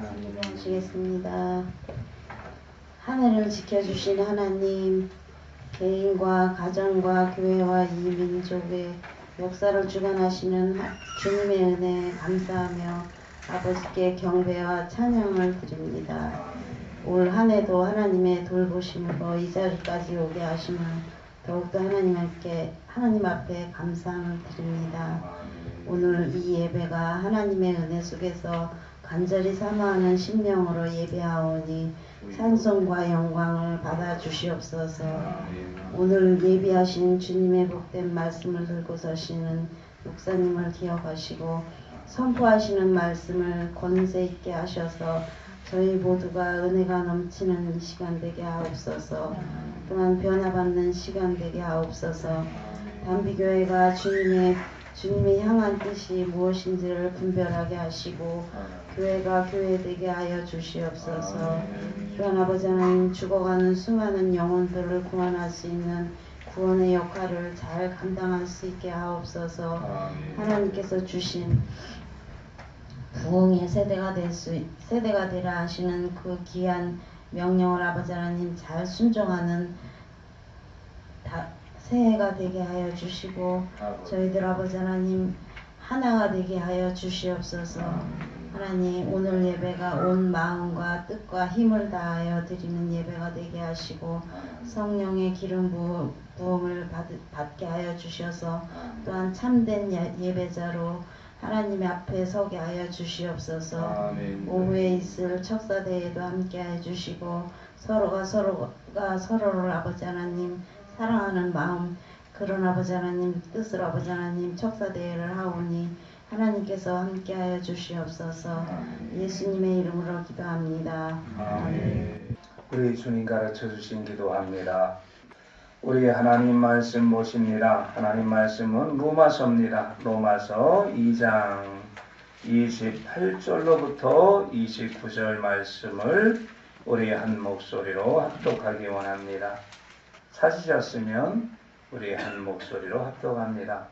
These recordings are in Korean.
기도하시겠습니다. 하늘을 지켜주신 하나님, 개인과 가정과 교회와 이 민족의 역사를 주관하시는 주님의 은혜에 감사하며 아버지께 경배와 찬양을 드립니다. 올 한 해도 하나님의 돌보심으로 이 자리까지 오게 하심을 더욱더 하나님 앞에 감사함을 드립니다. 오늘 이 예배가 하나님의 은혜 속에서 간절히 사모하는 심령으로 예배하오니 찬송과 영광을 받아 주시옵소서. 오늘 예비하신 주님의 복된 말씀을 들고 서시는 목사님을 기억하시고 선포하시는 말씀을 권세 있게 하셔서 저희 모두가 은혜가 넘치는 시간 되게 하옵소서. 또한 변화받는 시간 되게 하옵소서. 단비교회가 주님의 향한 뜻이 무엇인지를 분별하게 하시고 교회가 교회되게 하여 주시옵소서. 또한 아버지 하나님, 죽어가는 수많은 영혼들을 구원할 수 있는 구원의 역할을 잘 감당할 수 있게 하옵소서. 하나님께서 주신 부흥의 세대가 되라 하시는 그 귀한 명령을 아버지 하나님 잘 순종하는 새해가 되게 하여 주시고 저희들 아버지 하나님 하나가 되게 하여 주시옵소서. 하나님, 오늘 예배가 온 마음과 뜻과 힘을 다하여 드리는 예배가 되게 하시고 성령의 기름 부음을 받게 하여 주셔서 또한 참된 예배자로 하나님 앞에 서게 하여 주시옵소서. 오후에 있을 척사대회도 함께 해 주시고 서로가 서로를 아버지 하나님 사랑하는 마음, 그런 아버지 하나님 뜻을 아버지 하나님 척사대회를 하오니 하나님께서 함께하여 주시옵소서. 예수님의 이름으로 기도합니다. 아멘. 우리 주님 가르쳐 주신 기도합니다. 우리 하나님 말씀 모십니다. 하나님 말씀은 로마서입니다. 로마서 2장 28절로부터 29절 말씀을 우리 한 목소리로 합독하기 원합니다. 찾으셨으면 우리 한 목소리로 합독합니다.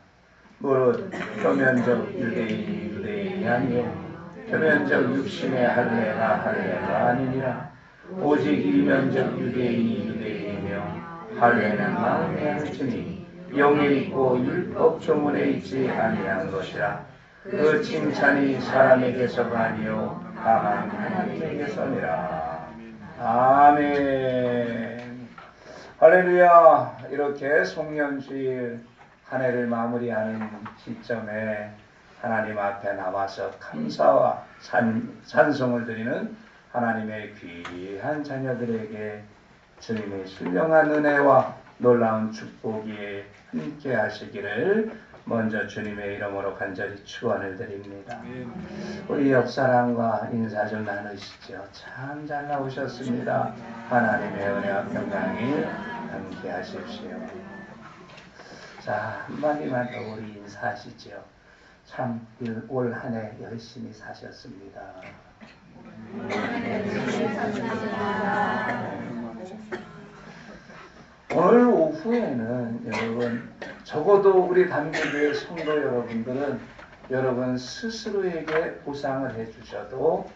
무릇 표면적 유대인이 아니요 표면적 육신의 할례가 아니니라. 오직 이면적 유대인이며 할례는 마음에 하시니 영에 있고 율법 조문에 있지 아니한 것이라. 그 칭찬이 사람에게서가 아니요 다만 하나님에게서니라. 아멘. 할렐루야. 이렇게 송년주일 한 해를 마무리하는 시점에 하나님 앞에 나와서 감사와 찬송을 드리는 하나님의 귀한 자녀들에게 주님의 신령한 은혜와 놀라운 축복이 함께 하시기를 먼저 주님의 이름으로 간절히 축원을 드립니다. 우리 옆사람과 인사 좀 나누시죠. 참 잘 나오셨습니다. 하나님의 은혜와 평강이 함께 하십시오. 자, 한마디만 더 우리 인사하시죠. 참 올 한 해 열심히 사셨습니다. 오늘 오후에는 여러분, 적어도 우리 단기교회 성도 여러분들은 여러분 스스로에게 보상을 해주셔도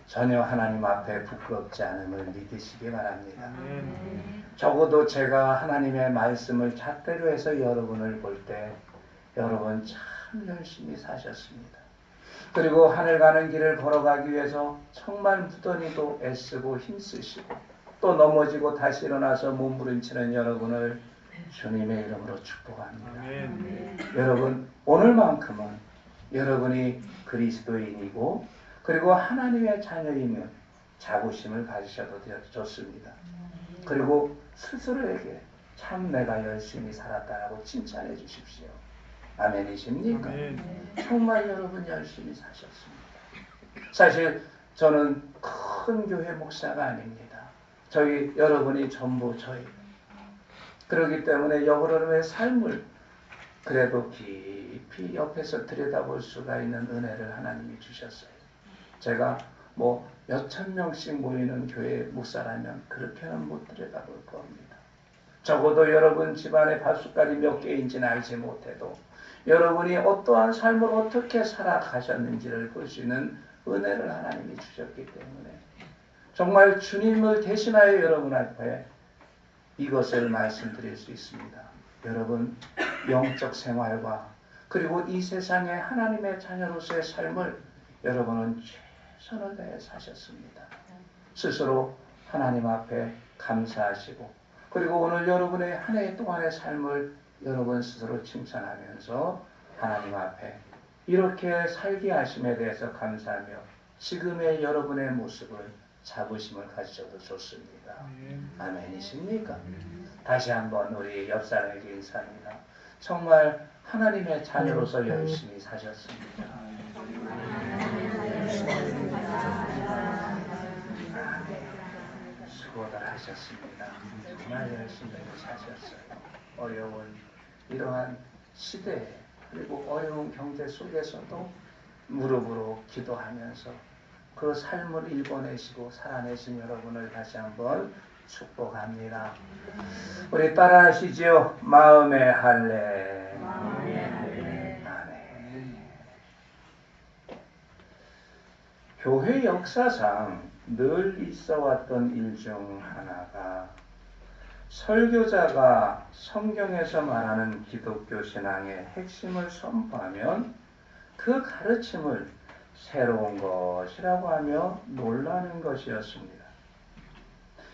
전혀 하나님 앞에 부끄럽지 않음을 믿으시기 바랍니다. 적어도 제가 하나님의 말씀을 잣대로 해서 여러분을 볼 때 여러분 참 열심히 사셨습니다. 그리고 하늘 가는 길을 걸어가기 위해서 정말 무던히도 애쓰고 힘쓰시고 또 넘어지고 다시 일어나서 몸부림치는 여러분을 주님의 이름으로 축복합니다. 여러분, 오늘만큼은 여러분이 그리스도인이고 그리고 하나님의 자녀이면 자부심을 가지셔도 좋습니다. 그리고 스스로에게 참 내가 열심히 살았다라고 칭찬해 주십시오. 아멘이십니까? 정말 여러분 열심히 사셨습니다. 사실 저는 큰 교회 목사가 아닙니다. 저희 여러분이 전부 저희. 그렇기 때문에 여러분의 삶을 그래도 깊이 옆에서 들여다볼 수가 있는 은혜를 하나님이 주셨어요. 제가 뭐 몇천 명씩 모이는 교회 목사라면 그렇게는 못 들여다볼 겁니다. 적어도 여러분 집안의 밭숟갈이 몇 개인지는 알지 못해도 여러분이 어떠한 삶을 어떻게 살아가셨는지를 볼 수 있는 은혜를 하나님이 주셨기 때문에 정말 주님을 대신하여 여러분 앞에 이것을 말씀드릴 수 있습니다. 여러분, 영적 생활과 그리고 이 세상의 하나님의 자녀로서의 삶을 여러분은 최선을 다해 사셨습니다. 스스로 하나님 앞에 감사하시고 그리고 오늘 여러분의 한 해 동안의 삶을 여러분 스스로 칭찬하면서 하나님 앞에 이렇게 살게 하심에 대해서 감사하며 지금의 여러분의 모습을 자부심을 가지셔도 좋습니다. 아멘이십니까? 다시 한번 우리 옆 사람에게 인사합니다. 정말 하나님의 자녀로서 열심히 사셨습니다. 수고들 하셨습니다. 정말 열심히 사셨어요. 어려운 이러한 시대 그리고 어려운 경제 속에서도 무릎으로 기도하면서 그 삶을 일궈내시고 살아내신 여러분을 다시 한번 축복합니다. 우리 따라하시죠. 마음의 할례. 아멘. 교회 역사상 늘 있어왔던 일 중 하나가 설교자가 성경에서 말하는 기독교 신앙의 핵심을 선포하면 그 가르침을 새로운 것이라고 하며 놀라는 것이었습니다.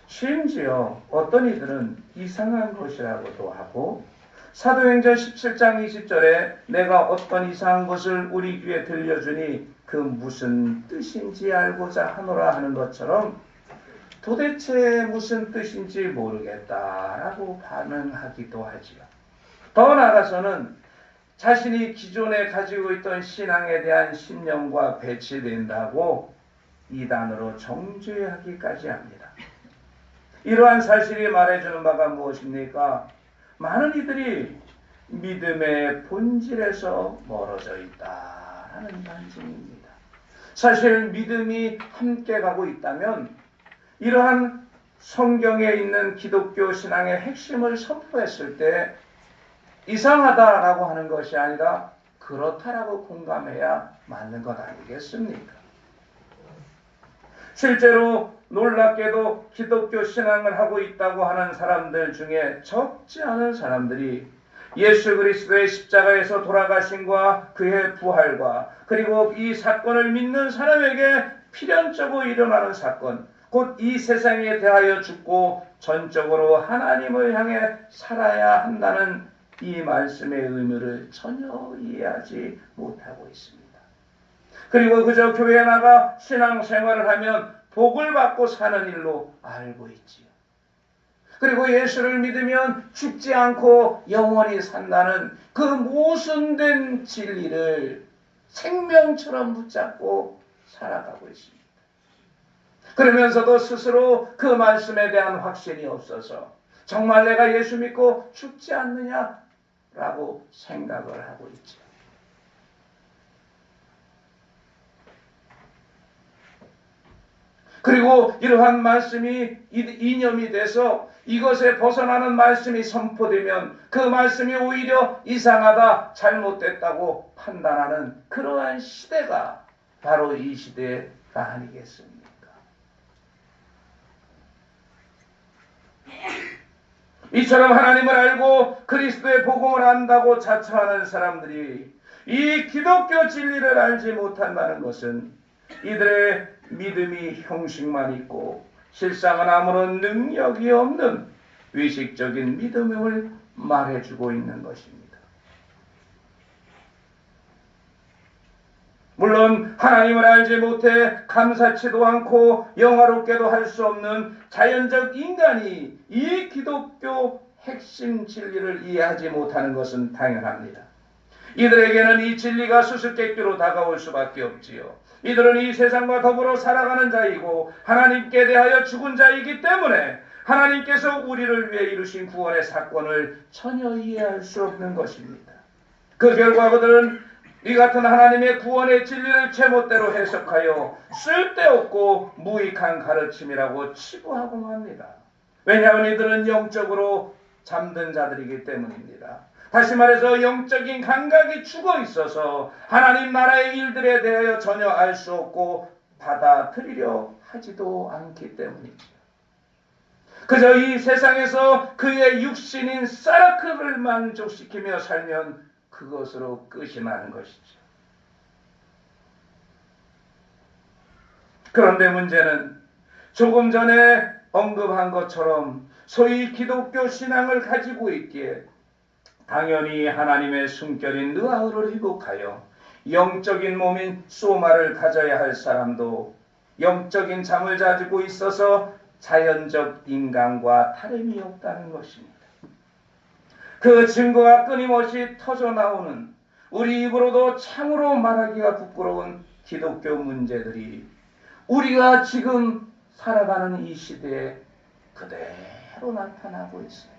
심지어 어떤 이들은 이상한 것이라고도 하고 사도행전 17장 20절에 내가 어떤 이상한 것을 우리 귀에 들려주니 그 무슨 뜻인지 알고자 하노라 하는 것처럼 도대체 무슨 뜻인지 모르겠다라고 반응하기도 하지요. 더 나아가서는 자신이 기존에 가지고 있던 신앙에 대한 신념과 배치된다고 이단으로 정죄하기까지 합니다. 이러한 사실이 말해주는 바가 무엇입니까? 많은 이들이 믿음의 본질에서 멀어져 있다라는 반증입니다. 사실 믿음이 함께 가고 있다면 이러한 성경에 있는 기독교 신앙의 핵심을 선포했을 때 이상하다라고 하는 것이 아니라 그렇다라고 공감해야 맞는 것 아니겠습니까? 실제로 놀랍게도 기독교 신앙을 하고 있다고 하는 사람들 중에 적지 않은 사람들이 예수 그리스도의 십자가에서 돌아가심과 그의 부활과 그리고 이 사건을 믿는 사람에게 필연적으로 일어나는 사건, 곧 이 세상에 대하여 죽고 전적으로 하나님을 향해 살아야 한다는 이 말씀의 의미를 전혀 이해하지 못하고 있습니다. 그리고 그저 교회에 나가 신앙생활을 하면 복을 받고 사는 일로 알고 있지요. 그리고 예수를 믿으면 죽지 않고 영원히 산다는 그 모순된 진리를 생명처럼 붙잡고 살아가고 있습니다. 그러면서도 스스로 그 말씀에 대한 확신이 없어서 정말 내가 예수 믿고 죽지 않느냐라고 생각을 하고 있죠. 그리고 이러한 말씀이 이념이 돼서 이것에 벗어나는 말씀이 선포되면 그 말씀이 오히려 이상하다, 잘못됐다고 판단하는 그러한 시대가 바로 이 시대가 아니겠습니까? 이처럼 하나님을 알고 그리스도의 복음을 안다고 자처하는 사람들이 이 기독교 진리를 알지 못한다는 것은 이들의 믿음이 형식만 있고 실상은 아무런 능력이 없는 의식적인 믿음을 말해주고 있는 것입니다. 물론 하나님을 알지 못해 감사치도 않고 영화롭게도 할 수 없는 자연적 인간이 이 기독교 핵심 진리를 이해하지 못하는 것은 당연합니다. 이들에게는 이 진리가 수수께끼로 다가올 수밖에 없지요. 이들은 이 세상과 더불어 살아가는 자이고 하나님께 대하여 죽은 자이기 때문에 하나님께서 우리를 위해 이루신 구원의 사건을 전혀 이해할 수 없는 것입니다. 그 결과 그들은 이 같은 하나님의 구원의 진리를 제멋대로 해석하여 쓸데없고 무익한 가르침이라고 치부하고 합니다. 왜냐하면 이들은 영적으로 잠든 자들이기 때문입니다. 다시 말해서 영적인 감각이 죽어 있어서 하나님 나라의 일들에 대하여 전혀 알 수 없고 받아들이려 하지도 않기 때문이죠. 그저 이 세상에서 그의 육신인 사라크를 만족시키며 살면 그것으로 끝이 나는 것이죠. 그런데 문제는 조금 전에 언급한 것처럼 소위 기독교 신앙을 가지고 있기에 당연히 하나님의 숨결인 느하우를 회복하여 영적인 몸인 소마를 가져야 할 사람도 영적인 잠을 가지고 있어서 자연적 인간과 다름이 없다는 것입니다. 그 증거가 끊임없이 터져나오는 우리 입으로도 참으로 말하기가 부끄러운 기독교 문제들이 우리가 지금 살아가는 이 시대에 그대로 나타나고 있습니다.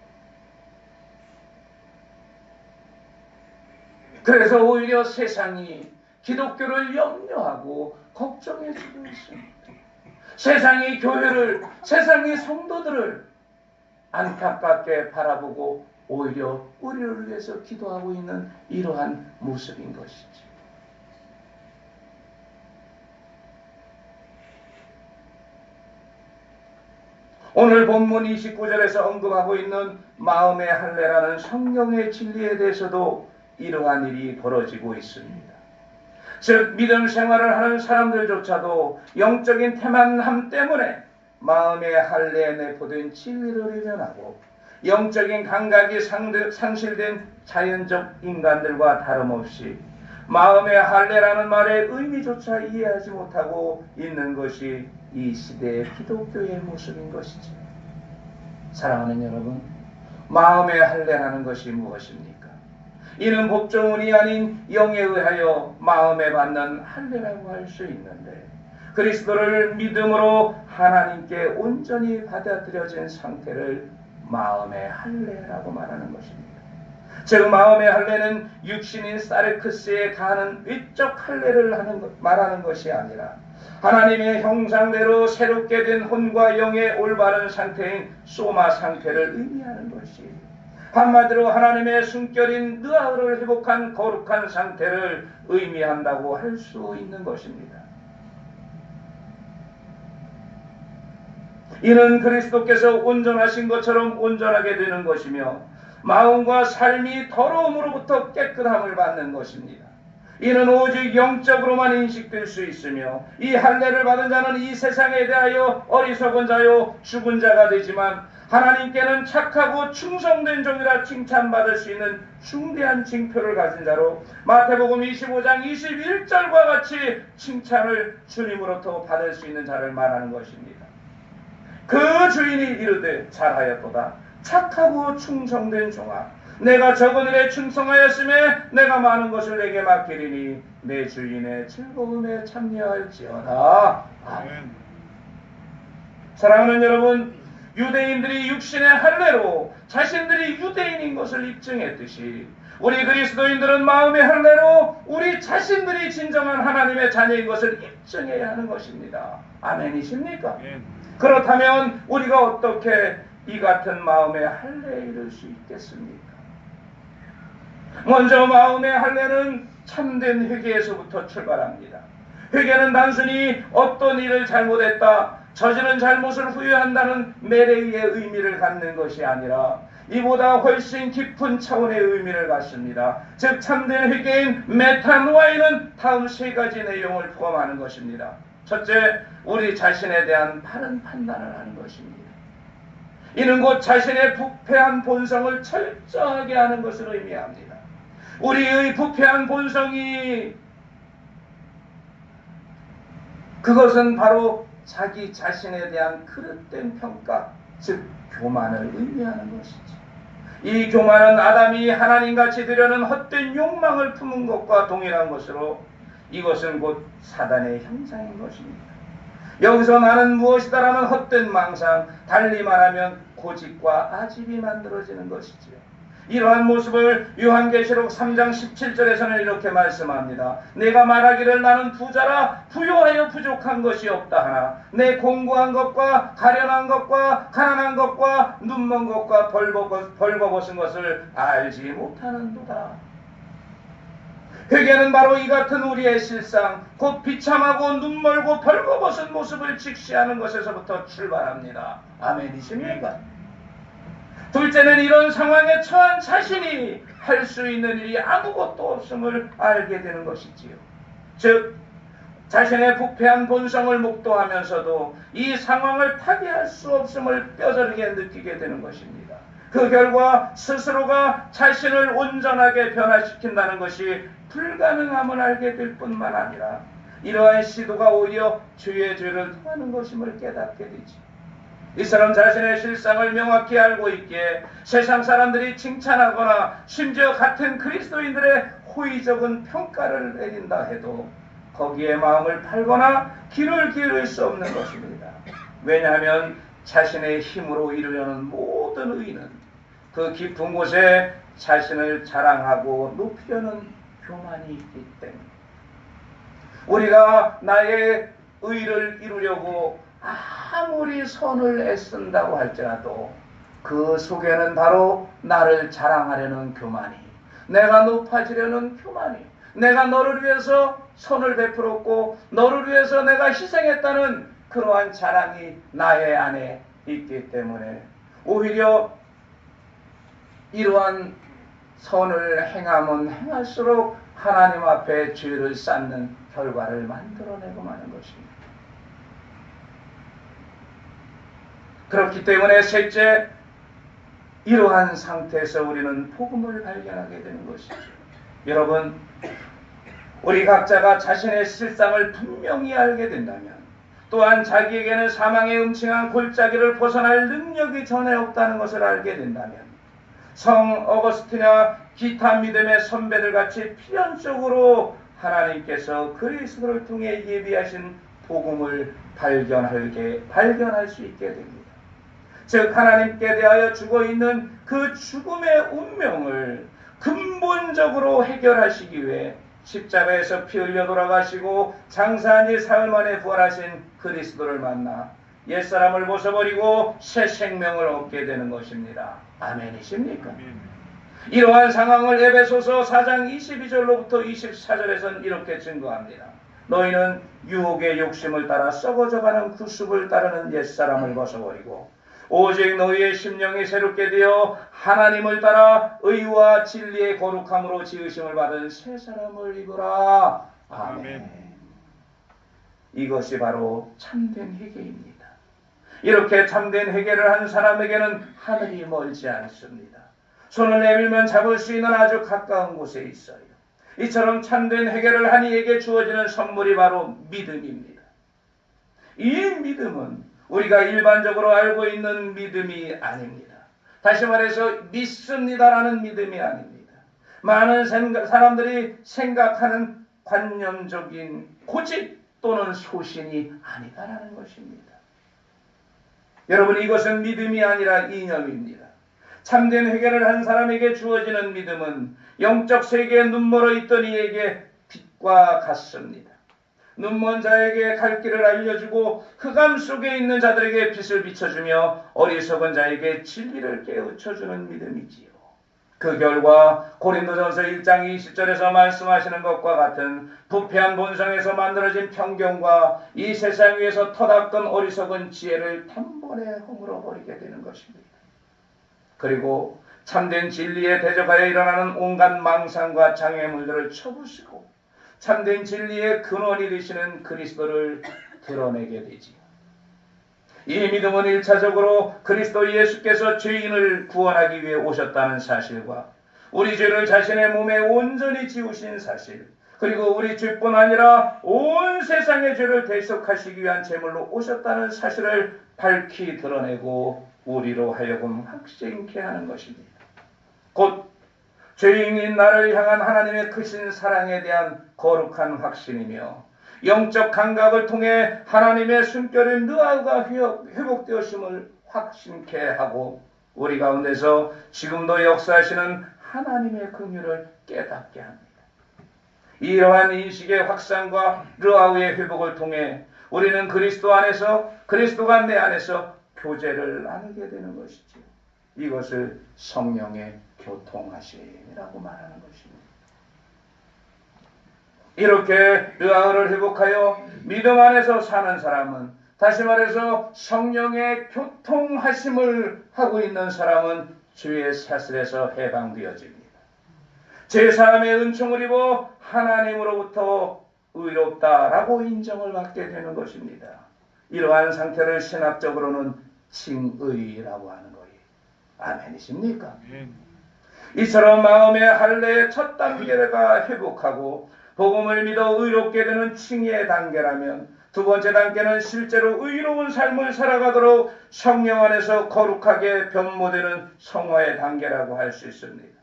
그래서 오히려 세상이 기독교를 염려하고 걱정해주고 있습니다. 세상이 교회를, 세상이 성도들을 안타깝게 바라보고 오히려 우리를 위해서 기도하고 있는 이러한 모습인 것이죠. 오늘 본문 29절에서 언급하고 있는 마음의 할례라는 성경의 진리에 대해서도 이러한 일이 벌어지고 있습니다. 즉 믿음 생활을 하는 사람들조차도 영적인 태만함 때문에 마음의 할례에 내포된 진리를 외면하고 영적인 감각이 상실된 자연적 인간들과 다름없이 마음의 할례라는 말의 의미조차 이해하지 못하고 있는 것이 이 시대의 기독교의 모습인 것이죠. 사랑하는 여러분, 마음의 할례라는 것이 무엇입니까? 이는 법조문이 아닌 영에 의하여 마음에 받는 할례라고 할 수 있는데 그리스도를 믿음으로 하나님께 온전히 받아들여진 상태를 마음의 할례라고 말하는 것입니다. 즉 마음의 할례는 육신인 사르크스에 가하는 외적 할례를 말하는 것이 아니라 하나님의 형상대로 새롭게 된 혼과 영의 올바른 상태인 소마 상태를 의미하는 것이 한마디로 하나님의 숨결인 느하우를 회복한 거룩한 상태를 의미한다고 할 수 있는 것입니다. 이는 그리스도께서 온전하신 것처럼 온전하게 되는 것이며 마음과 삶이 더러움으로부터 깨끗함을 받는 것입니다. 이는 오직 영적으로만 인식될 수 있으며 이 할례를 받은 자는 이 세상에 대하여 어리석은 자요 죽은 자가 되지만 하나님께는 착하고 충성된 종이라 칭찬받을 수 있는 중대한 징표를 가진 자로 마태복음 25장 21절과 같이 칭찬을 주님으로부터 받을 수 있는 자를 말하는 것입니다. 그 주인이 이르되 잘하였도다. 착하고 충성된 종아, 내가 적은 일에 충성하였음에 내가 많은 것을 내게 맡기리니 내 주인의 즐거움에 참여할지어다. 아멘. 사랑하는 여러분, 유대인들이 육신의 할례로 자신들이 유대인인 것을 입증했듯이 우리 그리스도인들은 마음의 할례로 우리 자신들이 진정한 하나님의 자녀인 것을 입증해야 하는 것입니다. 아멘이십니까? 아멘. 그렇다면 우리가 어떻게 이 같은 마음의 할례에 이를 수 있겠습니까? 먼저 마음의 할례는 참된 회개에서부터 출발합니다. 회개는 단순히 어떤 일을 잘못했다, 저지른 잘못을 후회한다는 매레이의 의미를 갖는 것이 아니라 이보다 훨씬 깊은 차원의 의미를 갖습니다. 즉 참된 회개인 메타노아이는 다음 세 가지 내용을 포함하는 것입니다. 첫째, 우리 자신에 대한 바른 판단을 하는 것입니다. 이는 곧 자신의 부패한 본성을 철저하게 하는 것을 의미합니다. 우리의 부패한 본성이 그것은 바로 자기 자신에 대한 그릇된 평가, 즉 교만을 의미하는 것이죠. 이 교만은 아담이 하나님같이 되려는 헛된 욕망을 품은 것과 동일한 것으로 이것은 곧 사단의 형상인 것입니다. 여기서 나는 무엇이다라는 헛된 망상, 달리 말하면 고집과 아집이 만들어지는 것이지요. 이러한 모습을 요한계시록 3장 17절에서는 이렇게 말씀합니다. 내가 말하기를 나는 부자라 부요하여 부족한 것이 없다 하나 내 공고한 것과 가련한 것과 가난한 것과 눈먼 것과 벌거벗은 것을 알지 못하는도다. 회개는 바로 이 같은 우리의 실상, 곧 비참하고 눈멀고 벌거벗은 벗은 모습을 직시하는 것에서부터 출발합니다. 아멘이십니까? 둘째는 이런 상황에 처한 자신이 할 수 있는 일이 아무것도 없음을 알게 되는 것이지요. 즉 자신의 부패한 본성을 목도하면서도 이 상황을 타개할 수 없음을 뼈저리게 느끼게 되는 것입니다. 그 결과 스스로가 자신을 온전하게 변화시킨다는 것이 불가능함을 알게 될 뿐만 아니라 이러한 시도가 오히려 주의 죄를 더하는 것임을 깨닫게 되지. 이처럼 자신의 실상을 명확히 알고 있기에 세상 사람들이 칭찬하거나 심지어 같은 그리스도인들의 호의적인 평가를 내린다 해도 거기에 마음을 팔거나 귀를 기울일 수 없는 것입니다. 왜냐하면 자신의 힘으로 이루려는 모든 의는 그 깊은 곳에 자신을 자랑하고 높이려는 교만이 있기 때문에 우리가 나의 의를 이루려고 아무리 손을 애쓴다고 할지라도 그 속에는 바로 나를 자랑하려는 교만이, 내가 높아지려는 교만이, 내가 너를 위해서 손을 베풀었고 너를 위해서 내가 희생했다는 그러한 자랑이 나의 안에 있기 때문에 오히려 이러한 선을 행하면 행할수록 하나님 앞에 죄를 쌓는 결과를 만들어내고 마는 것입니다. 그렇기 때문에 셋째, 이러한 상태에서 우리는 복음을 발견하게 되는 것이죠. 여러분, 우리 각자가 자신의 실상을 분명히 알게 된다면 또한 자기에게는 사망의 음침한 골짜기를 벗어날 능력이 전혀 없다는 것을 알게 된다면 성 어거스틴이나 기타 믿음의 선배들 같이 필연적으로 하나님께서 그리스도를 통해 예비하신 복음을 발견할 수 있게 됩니다. 즉 하나님께 대하여 죽어있는 그 죽음의 운명을 근본적으로 해결하시기 위해 십자가에서 피 흘려 돌아가시고 장사한 지 사흘 만에 부활하신 그리스도를 만나 옛사람을 벗어버리고 새 생명을 얻게 되는 것입니다. 아멘이십니까? 이러한 상황을 에베소서 4장 22절로부터 24절에서는 이렇게 증거합니다. 너희는 유혹의 욕심을 따라 썩어져가는 구습을 따르는 옛사람을 벗어버리고 오직 너희의 심령이 새롭게 되어 하나님을 따라 의와 진리의 거룩함으로 지으심을 받은 새 사람을 입으라. 아멘. 이것이 바로 참된 회개입니다. 이렇게 참된 회개를 한 사람에게는 하늘이 멀지 않습니다. 손을 내밀면 잡을 수 있는 아주 가까운 곳에 있어요. 이처럼 참된 회개를 한 이에게 주어지는 선물이 바로 믿음입니다. 이 믿음은 우리가 일반적으로 알고 있는 믿음이 아닙니다. 다시 말해서 믿습니다라는 믿음이 아닙니다. 많은 사람들이 생각하는 관념적인 고집 또는 소신이 아니다라는 것입니다. 여러분, 이것은 믿음이 아니라 이념입니다. 참된 회개를 한 사람에게 주어지는 믿음은 영적 세계에 눈멀어 있던 이에게 빛과 같습니다. 눈먼 자에게 갈 길을 알려주고 흑암 속에 있는 자들에게 빛을 비춰주며 어리석은 자에게 진리를 깨우쳐주는 믿음이지요. 그 결과 고린도전서 1장 20절에서 말씀하시는 것과 같은 부패한 본성에서 만들어진 편견과 이 세상 위에서 터닥던 어리석은 지혜를 단번에 허물어 버리게 되는 것입니다. 그리고 참된 진리에 대적하여 일어나는 온갖 망상과 장애물들을 쳐부수고 참된 진리의 근원이 되시는 그리스도를 드러내게 되지요. 이 믿음은 1차적으로 그리스도 예수께서 죄인을 구원하기 위해 오셨다는 사실과 우리 죄를 자신의 몸에 온전히 지우신 사실, 그리고 우리 죄뿐 아니라 온 세상의 죄를 대속하시기 위한 제물로 오셨다는 사실을 밝히 드러내고 우리로 하여금 확신케 하는 것입니다. 곧 죄인인 나를 향한 하나님의 크신 사랑에 대한 거룩한 확신이며 영적 감각을 통해 하나님의 숨결인 느하우가 회복되었음을 확신케 하고 우리 가운데서 지금도 역사하시는 하나님의 긍휼을 깨닫게 합니다. 이러한 인식의 확산과 느하우의 회복을 통해 우리는 그리스도 안에서, 그리스도가 내 안에서 교제를 나누게 되는 것이죠. 이것을 성령의 교통하심이라고 말하는 것입니다. 이렇게 르아흐를 회복하여 믿음 안에서 사는 사람은, 다시 말해서 성령의 교통하심을 하고 있는 사람은 주의 사슬에서 해방되어집니다. 제3의 은총을 입어 하나님으로부터 의롭다라고 인정을 받게 되는 것입니다. 이러한 상태를 신학적으로는 칭의라고 하는 거예요. 아멘이십니까? 이처럼 마음의 할례의 첫 단계가 회복하고 복음을 믿어 의롭게 되는 칭의의 단계라면, 두 번째 단계는 실제로 의로운 삶을 살아가도록 성령 안에서 거룩하게 변모되는 성화의 단계라고 할 수 있습니다.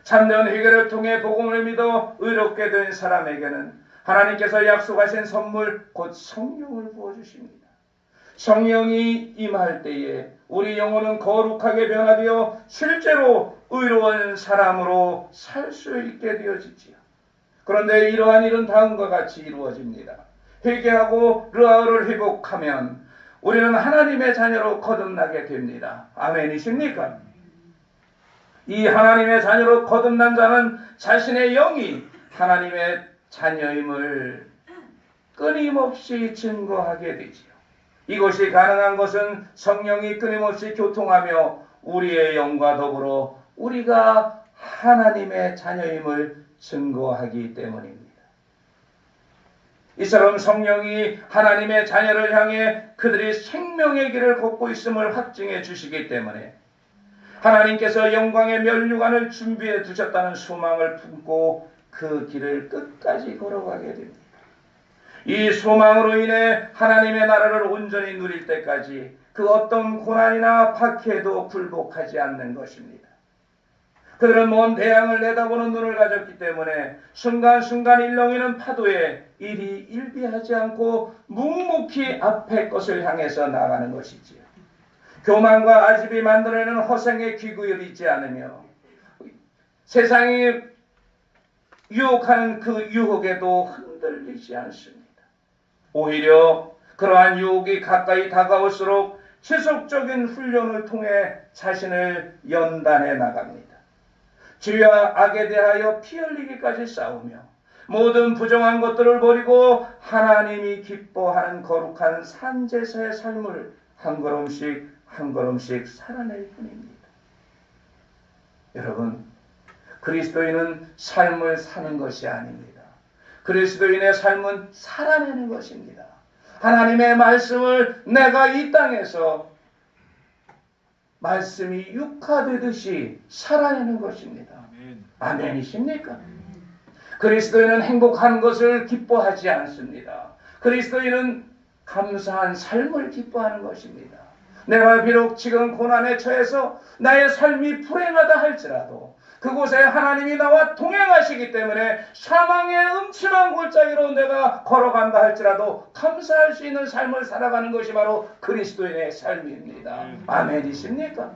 참된 회개를 통해 복음을 믿어 의롭게 된 사람에게는 하나님께서 약속하신 선물 곧 성령을 부어주십니다. 성령이 임할 때에 우리 영혼은 거룩하게 변화되어 실제로 의로운 사람으로 살 수 있게 되어지지요. 그런데 이러한 일은 다음과 같이 이루어집니다. 회개하고 르아흐를 회복하면 우리는 하나님의 자녀로 거듭나게 됩니다. 아멘이십니까? 이 하나님의 자녀로 거듭난 자는 자신의 영이 하나님의 자녀임을 끊임없이 증거하게 되지요. 이것이 가능한 것은 성령이 끊임없이 교통하며 우리의 영과 더불어 우리가 하나님의 자녀임을 증거하기 때문입니다. 이처럼 성령이 하나님의 자녀를 향해 그들이 생명의 길을 걷고 있음을 확증해 주시기 때문에 하나님께서 영광의 면류관을 준비해 두셨다는 소망을 품고 그 길을 끝까지 걸어가게 됩니다. 이 소망으로 인해 하나님의 나라를 온전히 누릴 때까지 그 어떤 고난이나 박해도 굴복하지 않는 것입니다. 그들은 먼 대양을 내다보는 눈을 가졌기 때문에 순간순간 일렁이는 파도에 일이 일비하지 않고 묵묵히 앞의 것을 향해서 나가는 것이지요. 교만과 아집이 만들어내는 허생의 기구에 있지 않으며 세상이 유혹하는 그 유혹에도 흔들리지 않습니다. 오히려 그러한 유혹이 가까이 다가올수록 지속적인 훈련을 통해 자신을 연단해 나갑니다. 죄와 악에 대하여 피 흘리기까지 싸우며 모든 부정한 것들을 버리고 하나님이 기뻐하는 거룩한 산제사의 삶을 한 걸음씩 한 걸음씩 살아낼 뿐입니다. 여러분, 그리스도인은 삶을 사는 것이 아닙니다. 그리스도인의 삶은 살아내는 것입니다. 하나님의 말씀을 내가 이 땅에서 말씀이 육화되듯이 살아내는 것입니다. 아멘이십니까? 그리스도인은 행복한 것을 기뻐하지 않습니다. 그리스도인은 감사한 삶을 기뻐하는 것입니다. 내가 비록 지금 고난에 처해서 나의 삶이 불행하다 할지라도 그곳에 하나님이 나와 동행하시기 때문에 사망의 음침한 골짜기로 내가 걸어간다 할지라도 감사할 수 있는 삶을 살아가는 것이 바로 그리스도인의 삶입니다. 아멘이십니까?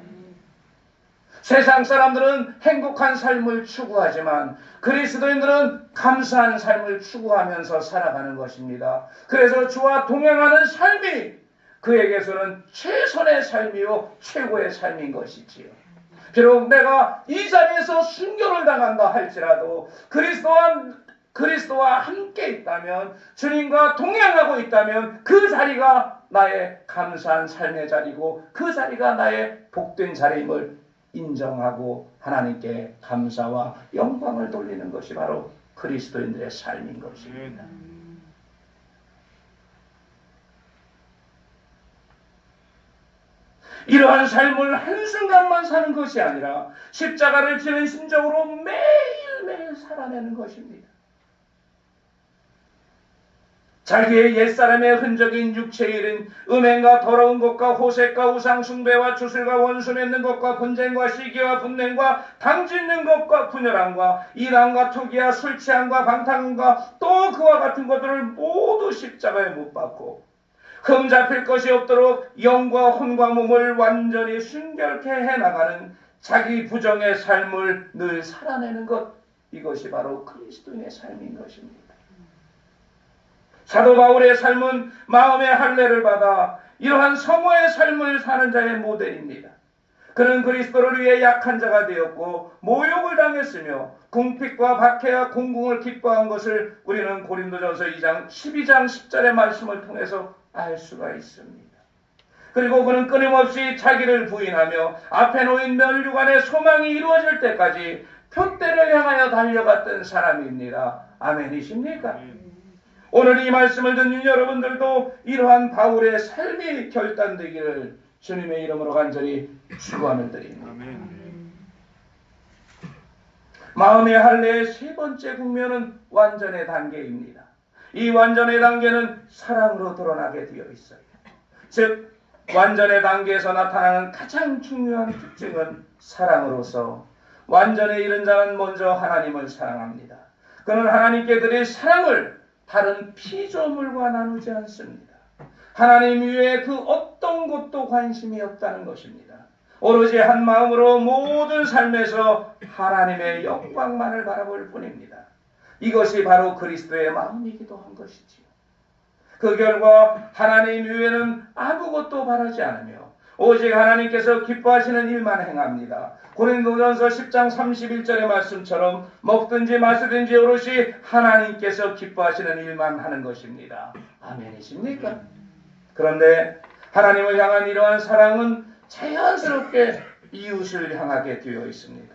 세상 사람들은 행복한 삶을 추구하지만 그리스도인들은 감사한 삶을 추구하면서 살아가는 것입니다. 그래서 주와 동행하는 삶이 그에게서는 최선의 삶이요 최고의 삶인 것이지요. 비록 내가 이 자리에서 순교를 당한다 할지라도 그리스도와 함께 있다면, 주님과 동행하고 있다면 그 자리가 나의 감사한 삶의 자리고 그 자리가 나의 복된 자리임을 인정하고 하나님께 감사와 영광을 돌리는 것이 바로 그리스도인들의 삶인 것입니다. 이러한 삶을 한순간만 사는 것이 아니라 십자가를 지는 심정으로 매일매일 살아내는 것입니다. 자기의 옛사람의 흔적인 육체의 일은 음행과 더러운 것과 호색과 우상숭배와 주술과 원수 맺는 것과 분쟁과 시기와 분냉과 당짓는 것과 분열함과 이랑과 투기와 술취함과 방탕함과 또 그와 같은 것들을 모두 십자가에 못 박고 흠잡힐 것이 없도록 영과 혼과 몸을 완전히 순결케 해나가는 자기 부정의 삶을 늘 살아내는 것, 이것이 바로 그리스도인의 삶인 것입니다. 사도 바울의 삶은 마음의 할례를 받아 이러한 성화의 삶을 사는 자의 모델입니다. 그는 그리스도를 위해 약한 자가 되었고 모욕을 당했으며 궁핍과 박해와 공궁을 기뻐한 것을 우리는 고린도전서 12장 10절의 말씀을 통해서 알 수가 있습니다. 그리고 그는 끊임없이 자기를 부인하며 앞에 놓인 면류관의 소망이 이루어질 때까지 표대를 향하여 달려갔던 사람입니다. 아멘이십니까? 오늘 이 말씀을 듣는 여러분들도 이러한 바울의 삶이 결단되기를 주님의 이름으로 간절히 축원을 드립니다. 마음의 할례의 세 번째 국면은 완전의 단계입니다. 이 완전의 단계는 사랑으로 드러나게 되어 있어요. 즉 완전의 단계에서 나타나는 가장 중요한 특징은 사랑으로서 완전에 이른 자는 먼저 하나님을 사랑합니다. 그는 하나님께 드릴 사랑을 다른 피조물과 나누지 않습니다. 하나님 외에 그 어떤 것도 관심이 없다는 것입니다. 오로지 한 마음으로 모든 삶에서 하나님의 영광만을 바라볼 뿐입니다. 이것이 바로 그리스도의 마음이기도 한 것이지요. 그 결과 하나님 외에는 아무것도 바라지 않으며 오직 하나님께서 기뻐하시는 일만 행합니다. 고린도전서 10장 31절의 말씀처럼 먹든지 마시든지 오롯이 하나님께서 기뻐하시는 일만 하는 것입니다. 아멘이십니까? 그런데 하나님을 향한 이러한 사랑은 자연스럽게 이웃을 향하게 되어 있습니다.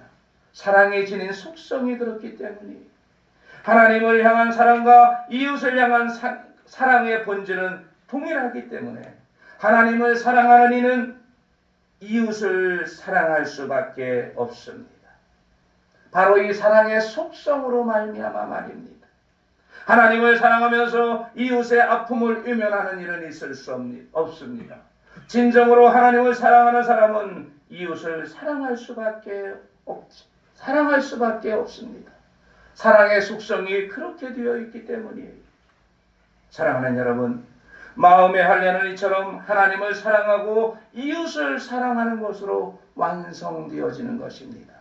사랑이 지닌 속성이 그렇기 때문이에요. 하나님을 향한 사랑과 이웃을 향한 사랑의 본질은 동일하기 때문에 하나님을 사랑하는 이는 이웃을 사랑할 수밖에 없습니다. 바로 이 사랑의 속성으로 말미암아 말입니다. 하나님을 사랑하면서 이웃의 아픔을 외면하는 일은 있을 수 없습니다. 진정으로 하나님을 사랑하는 사람은 이웃을 사랑할 수밖에 없습니다. 사랑의 속성이 그렇게 되어 있기 때문이에요. 사랑하는 여러분, 마음의 할례는 이처럼 하나님을 사랑하고 이웃을 사랑하는 것으로 완성되어지는 것입니다.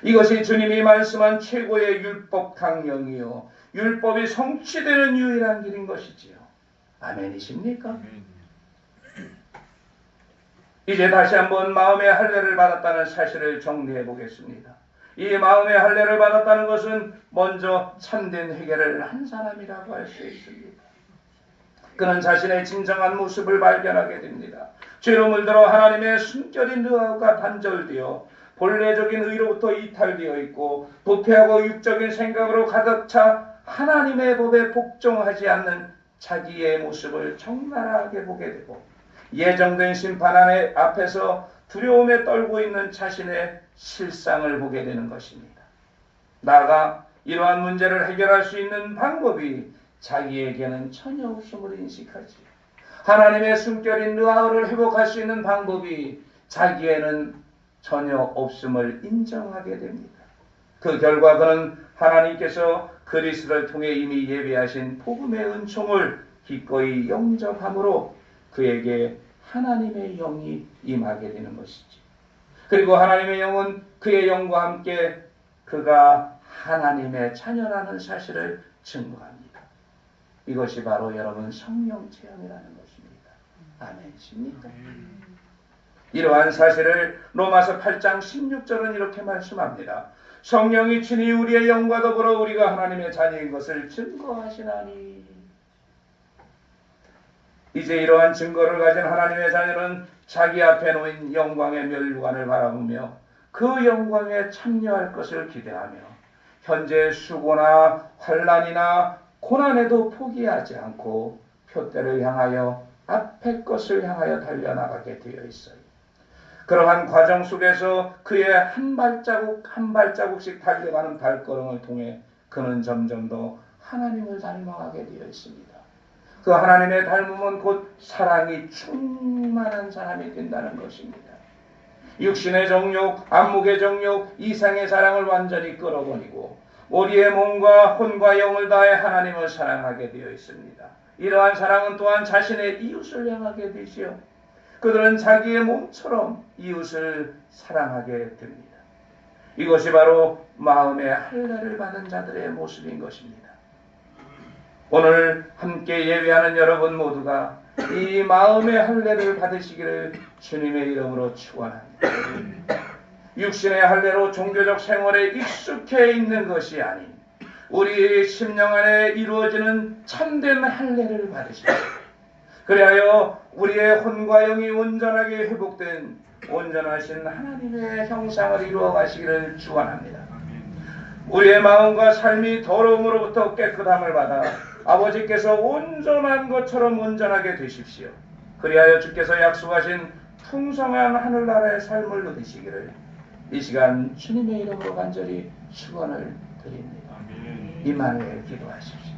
이것이 주님이 말씀한 최고의 율법 강령이요 율법이 성취되는 유일한 길인 것이지요. 아멘이십니까? 이제 다시 한번 마음의 할례를 받았다는 사실을 정리해 보겠습니다. 이 마음의 할례를 받았다는 것은 먼저 참된 회개를 한 사람이라고 할 수 있습니다. 그는 자신의 진정한 모습을 발견하게 됩니다. 죄로 물들어 하나님의 순결인 의하가 단절되어 본래적인 의로부터 이탈되어 있고 부패하고 육적인 생각으로 가득 차 하나님의 법에 복종하지 않는 자기의 모습을 적나라하게 보게 되고 예정된 심판 앞에서 두려움에 떨고 있는 자신의 실상을 보게 되는 것입니다. 나아가 이러한 문제를 해결할 수 있는 방법이 자기에게는 전혀 없음을 인식하지. 하나님의 순결인 느하를 회복할 수 있는 방법이 자기에는 전혀 없음을 인정하게 됩니다. 그 결과 그는 하나님께서 그리스도를 통해 이미 예비하신 복음의 은총을 기꺼이 영접함으로 그에게 하나님의 영이 임하게 되는 것이지. 그리고 하나님의 영은 그의 영과 함께 그가 하나님의 자녀라는 사실을 증거합니다. 이것이 바로 여러분 성령 체험이라는 것입니다. 아멘이십니까? 이러한 사실을 로마서 8장 16절은 이렇게 말씀합니다. 성령이 친히 우리의 영과 더불어 우리가 하나님의 자녀인 것을 증거하시나니. 이제 이러한 증거를 가진 하나님의 자녀는 자기 앞에 놓인 영광의 면류관을 바라보며 그 영광에 참여할 것을 기대하며 현재의 수고나 환난이나 고난에도 포기하지 않고 표대를 향하여 앞의 것을 향하여 달려나가게 되어 있어요. 그러한 과정 속에서 그의 한 발자국 한 발자국씩 달려가는 발걸음을 통해 그는 점점 더 하나님을 닮아가게 되어 있습니다. 그 하나님의 닮음은 곧 사랑이 충만한 사람이 된다는 것입니다. 육신의 정욕, 안목의 정욕, 이상의 사랑을 완전히 끌어버리고 우리의 몸과 혼과 영을 다해 하나님을 사랑하게 되어 있습니다. 이러한 사랑은 또한 자신의 이웃을 향하게 되지요. 그들은 자기의 몸처럼 이웃을 사랑하게 됩니다. 이것이 바로 마음의 할례를 받은 자들의 모습인 것입니다. 오늘 함께 예배하는 여러분 모두가 이 마음의 할례를 받으시기를 주님의 이름으로 축원합니다. 육신의 할례로 종교적 생활에 익숙해 있는 것이 아닌 우리 심령 안에 이루어지는 참된 할례를 받으십시오. 그리하여 우리의 혼과 영이 온전하게 회복된 온전하신 하나님의 형상을 이루어 가시기를 축원합니다. 우리의 마음과 삶이 더러움으로부터 깨끗함을 받아 아버지께서 온전한 것처럼 온전하게 되십시오. 그리하여 주께서 약속하신 풍성한 하늘나라의 삶을 누리시기를 이 시간 주님의 이름으로 간절히 축원을 드립니다. 이만을 기도하십시오.